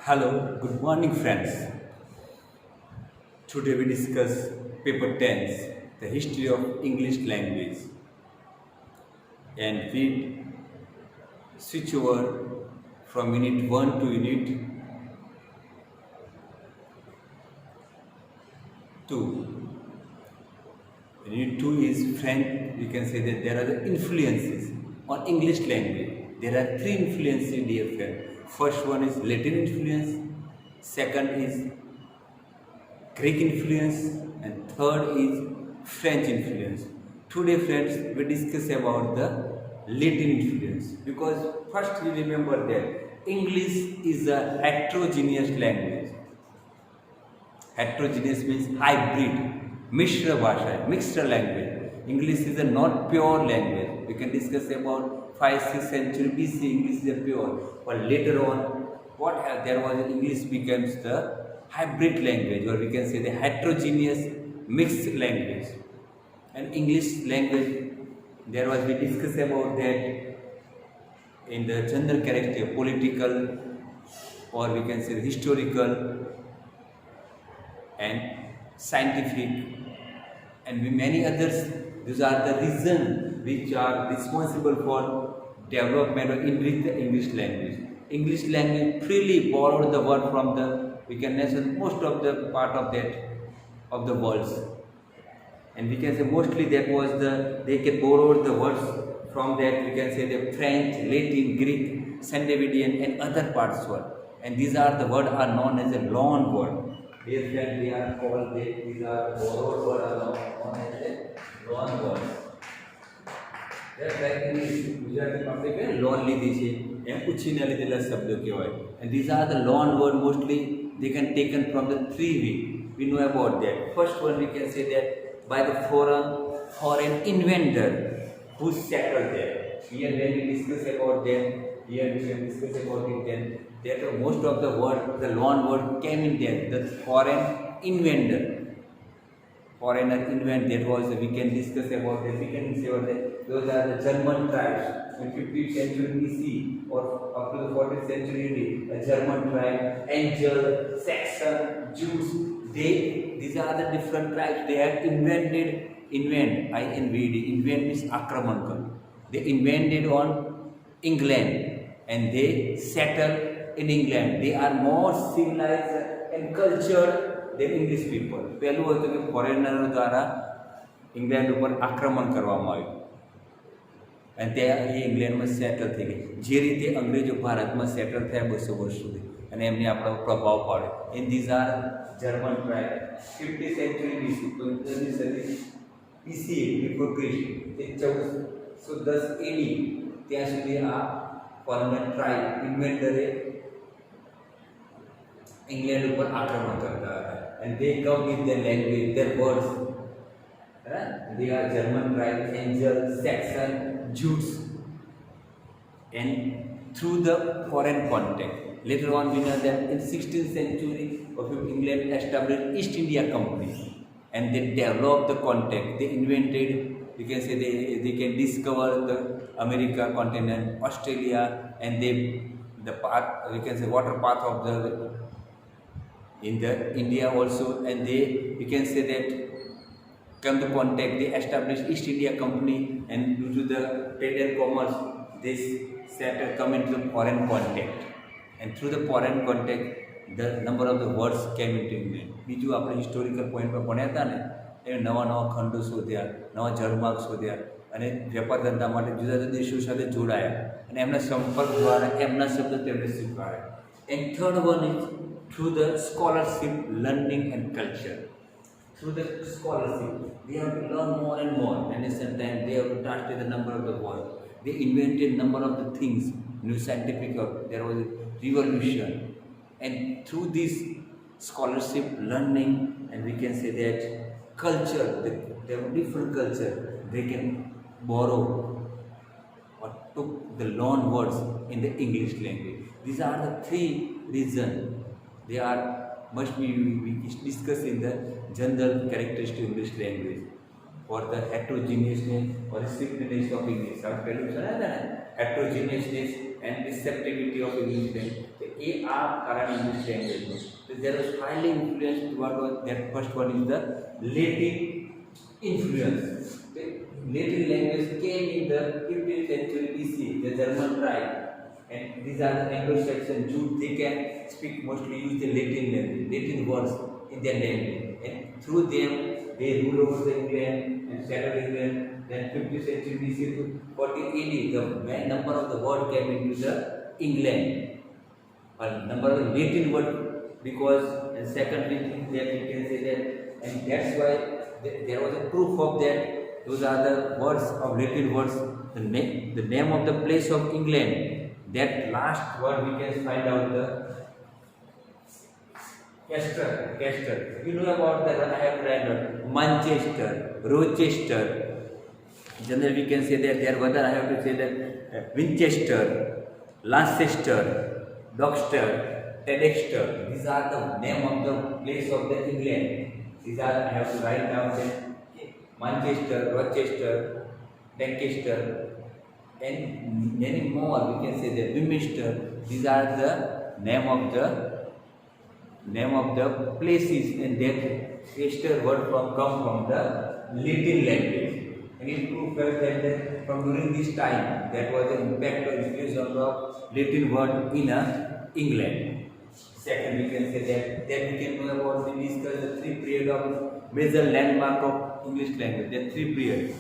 Hello, good morning friends. Today we discuss paper 10, the history of English language, and we switch over from unit 1 to unit 2. Unit 2 is French. We can say that there are the influences on English language. There are three influences, dear friend. First one is Latin influence, second is Greek influence, and third is French influence. Today friends, we discuss about the Latin influence, because first we remember that English is a heterogeneous language. Heterogeneous means hybrid, mixture bhasha, mixture language. English is a not pure language. We can discuss about 5th-6th century BC, English is a pure. But later on, there was English becomes the hybrid language, or we can say the heterogeneous mixed language. And English language, we discuss about that in the general character, political, or we can say historical and scientific, and many others. These are the reasons which are responsible for development or enrich the English language. English language freely borrowed the word from we can mention most of the part of the worlds, and we can say mostly they can borrow the words from that. We can say the French, Latin, Greek, Scandinavian, and other parts word, and these are the words are known as a loan word. Dear friend, they are called these are borrowed words are known as a loan words. Just like in Gujarati આપણે કહે loan લીધી છે એમ પૂછીને લીધેલા શબ્દો કહેવાય. And these are the loan word. Mostly they can taken from the three way. We know about that. First one, we can say that by the foreign inventor who settled there. Here when we discuss about them, here we can discuss about it then. That most of the word, the loan word came in there. The foreign inventor. Foreigner invent, that was, we can discuss about that. We can say about that. Those are the German tribes. In 15th century BC or up to the 14th century, a German tribe, Angel, Saxon, Jews, these are the different tribes. They have invent, invent means akraman kar. They invented on England and they settled in England. They are more civilized and cultured than English people. પહેલું હતું કે ફોરેનરો દ્વારા England ઉપર આક્રમણ કરવામાં આવ્યું અને તે ઇંગ્લેન્ડમાં સેટલ થઈ ગઈ. જે રીતે અંગ્રેજો ભારતમાં સેટલ થયા 200 વર્ષ સુધી અને એમને આપણો પ્રભાવ પાડ્યો. And these are German tribe. 50th century BC, 15મી સદી BC before Christ, તે 1410 AD ત્યાં સુધી આ ફોરેનર ટ્રાઇબ ઇન્વેન્ટરે ઇંગ્લેન્ડ ઉપર આક્રમણ કરતા હતા. And they come with their language, their words. They are German tribe, Angel, Saxon, Jews. And through the foreign contact, later on we know that in 16th century of England established East India Company, and they developed the contact. They invented, we can say they can discover the America continent, Australia, and the path, we can say water path of the in the India also, and we can say that come to contact. They established East India Company, and due to the trade and commerce, this sector come into the foreign contact, and through the foreign contact, the number of the words came into England. બીજું આપણે historical point પર ભણ્યા હતા ને, એ નવા ખંડો શોધ્યા, નવા જળમાર્ગ શોધ્યા અને વેપાર ધંધા માટે જુદા જુદા દેશો સાથે જોડાયા અને એમના સંપર્ક દ્વારા એમના શબ્દ તેમને સ્વીકાર્યા. And third one is through the scholarship, learning and culture. Through the scholarship, they have to learn more and more, and at the same time they have to translate the number of the words. They invented number of the things, new scientific, there was a revolution, and through this scholarship, learning, and we can say that culture, they have different culture, they can borrow or took the loan words in the English language. These are the three reasons. They are must be we discuss in the general characteristic of English language, or the heterogeneousness or the strictness of English. Our heterogeneousness and receptivity of English language. The A are current English language. So there was highly influenced. What was that? First one is the Latin influence. The Latin language came in the 15th century BC. The German tribe, and these are the Anglo-Saxon Jews. They can speak mostly use the Latin language, Latin words in their language, and through them they rule over the England and settled England. Then 50th century BC to 40 AD, the main number of the word came into the England, or number of the Latin word, because and second thing that we can say that, and that's why there was a proof of that. Those are the words of Latin words. The name of the place of England. That last word we can find out the Castor. You know about that. I have read Manchester, Rochester. Generally, we can say that there. Whether I have to say that Winchester, Lancaster, Dockster, Tedexter. These are the name of the place of the England. These are I have to write down that Manchester, Rochester, Lancaster, and many more. We can say that Winchester. These are the name of the places, and that Chester word come from the Latin language. And it proved that from during this time, that was the impact or influence of the Latin word in England. Second, we can say that then we can know about we discuss the three period of major landmark of English language. There are three periods.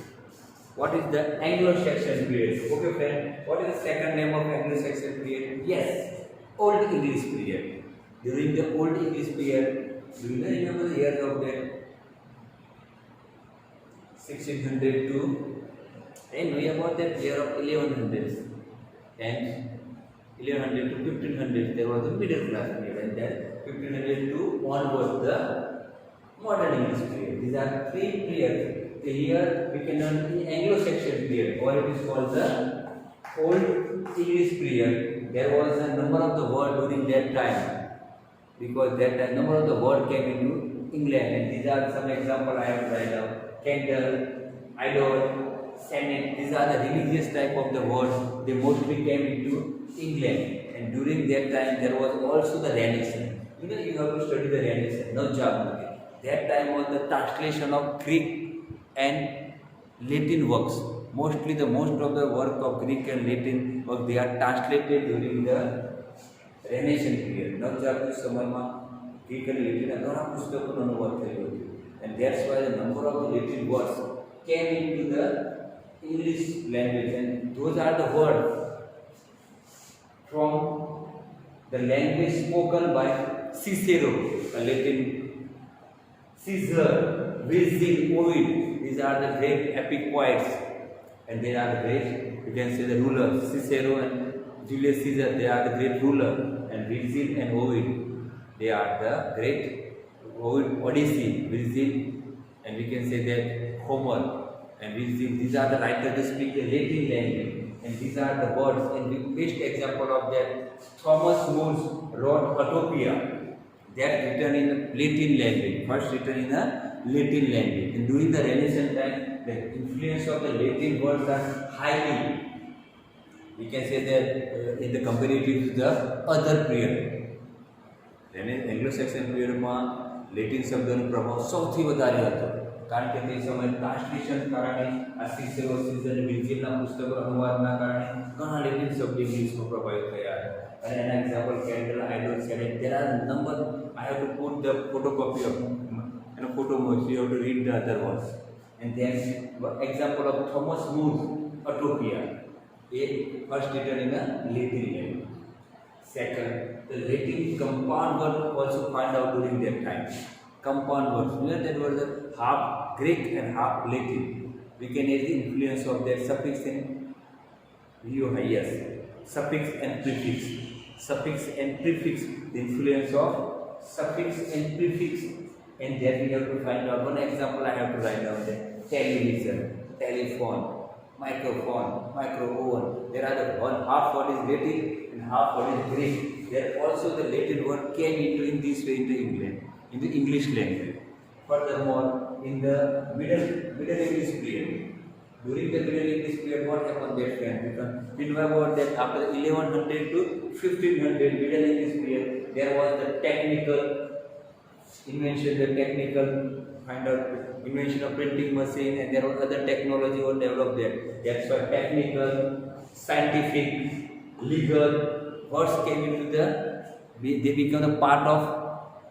What is the Anglo-Saxon period? Okay, friend. What is the second name of Anglo-Saxon period? Yes, Old English period. During the Old English period, do you remember the years of that? 1600 to, and know about that year of 1100s, and 1100 to 1500 there was a middle class period, and then 1500 to onwards the modern English period. These are three periods. Here we can learn the Anglo-Saxon period, or it is called the Old English period. There was a number of the word during that time, because that number of the word came into England, and these are some example I have to write down. Candle, idol, senate. These are the religious type of the words. They mostly came into England, and during that time there was also the Renaissance. You have to study the Renaissance, not Java. That time was the translation of Greek and Latin works. Mostly the most of the work of Greek and Latin work they are translated during the Renaissance period. Not Japanese સમયમાં Greek and Latin ઘણા પુસ્તકોનો અનુવાદ થયો હતો. And that's why the number of the Latin words came into the English language, and those are the words from the language spoken by Cicero, a Latin Caesar, Virgil, Ovid. These are the great epic poets, and they are the great, you can say, the rulers. Cicero and Julius Caesar, they are the great ruler, and Virgil and Ovid, they are the great Odyssey, Virgil, and we can say that Homer and Virgil. These are the writers who speak the Latin language, and these are the words. And the best example of that, Thomas More wrote Utopia. That written in Latin language, first written in the Latin language. And during the Renaissance time, the influence of the Latin words are highly. We can say that in the comparative to the other period. Anglo-Saxon period માં Latin શબ્દનો પ્રભાવ સૌથી વધારે હતો, કારણ કે તે સમયે ટ્રાન્સલેશન કારણે આ સિસેરો સિઝન વિર્જિલના પુસ્તકો અનુવાદના કારણે ઘણા લેટિન શબ્દ ઇંગ્લિશમાં પ્રભાવિત થયા હતા. અને એના એક્ઝામ્પલ કેન્ડલ, આઇડલ, સેલેટ. There are number. I have to put the photocopy of and a photo more, so you have to read the other ones. And then example of Thomas More Utopia, a first written in a Latin language. Second, the Latin compound word also found out during that time. Compound words, that were the half Greek and half Latin. We can have the influence of that suffix and yes, suffix and prefix. Suffix and prefix, the influence of suffix and prefix. And then we have to find out one example. I have to write down there: television, telephone, microphone, micro-oven. There are the one half what is Latin and half what is Greek. There also the Latin word came into in this way into England, in the English language. Furthermore, in the middle English period, During the Middle English period, what happened there, friend? Because we know about that after 1100 to 1500 Middle English period, there was the technical invention, the technical kind of invention of printing machine, and there was other technology was developed there. That's why technical, scientific, legal words came into they become a part of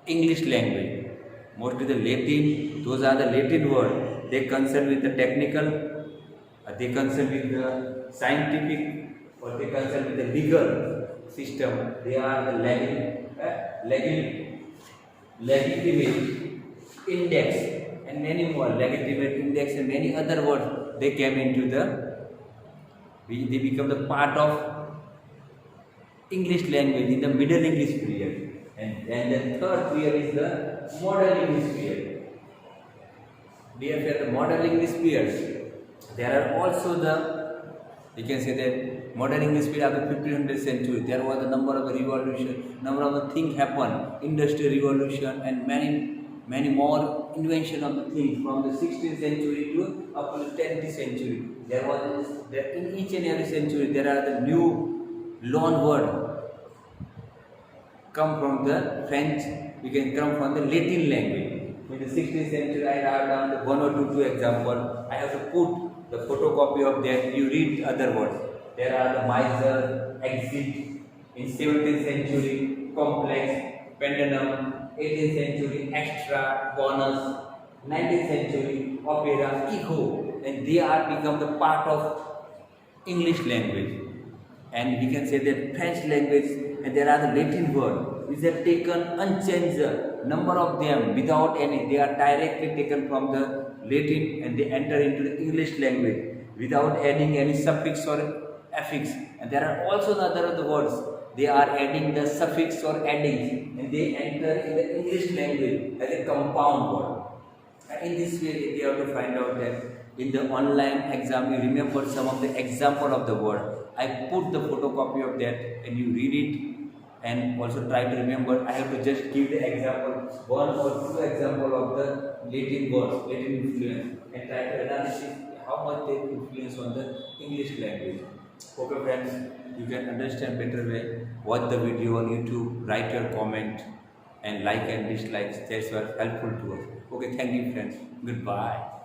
English language. Mostly the Latin, those are the Latin words. They concern with the technical, they concern with the scientific, or they concern with the legal system. They are the legitimate index and many more, legitimate index and many other words. They came into they become the part of English language in the Middle English period, and the third period is the Modern English period. Dear friend, the Modern English period, there are also you can say that Modern English period of the 1500th century. There was a number of revolution, number of things happened, industrial revolution, and many more invention of the things from the 16th century to up to the 10th century. In each and every century there are the new loan word come from the French, we can come from the Latin language. In the 16th century, I have done the one or two example. I have to put the photocopy of that. You read other words. There are the miser, exit. In 17th century, complex, pendulum. 18th century, extra, bonus. 19th century, opera, ego, and they are become the part of English language. And we can say that French language, and there are the Latin words which are taken unchanged, number of them without any, they are directly taken from the Latin and they enter into the English language without adding any suffix or affix. And there are also other words, they are adding the suffix or addings, and they enter in the English language as a compound word. And in this way, we have to find out that in the online exam, you remember some of the example of the word. I put the photocopy of that and you read it, and also try to remember. I have to just give the example, one or two example of the Latin words, Latin influence, and try to analyze how much they influence on the English language. Okay friends, you can understand better way. Watch the video on YouTube, write your comment, and like and dislike. That's were helpful to us. Okay, thank you friends. Goodbye.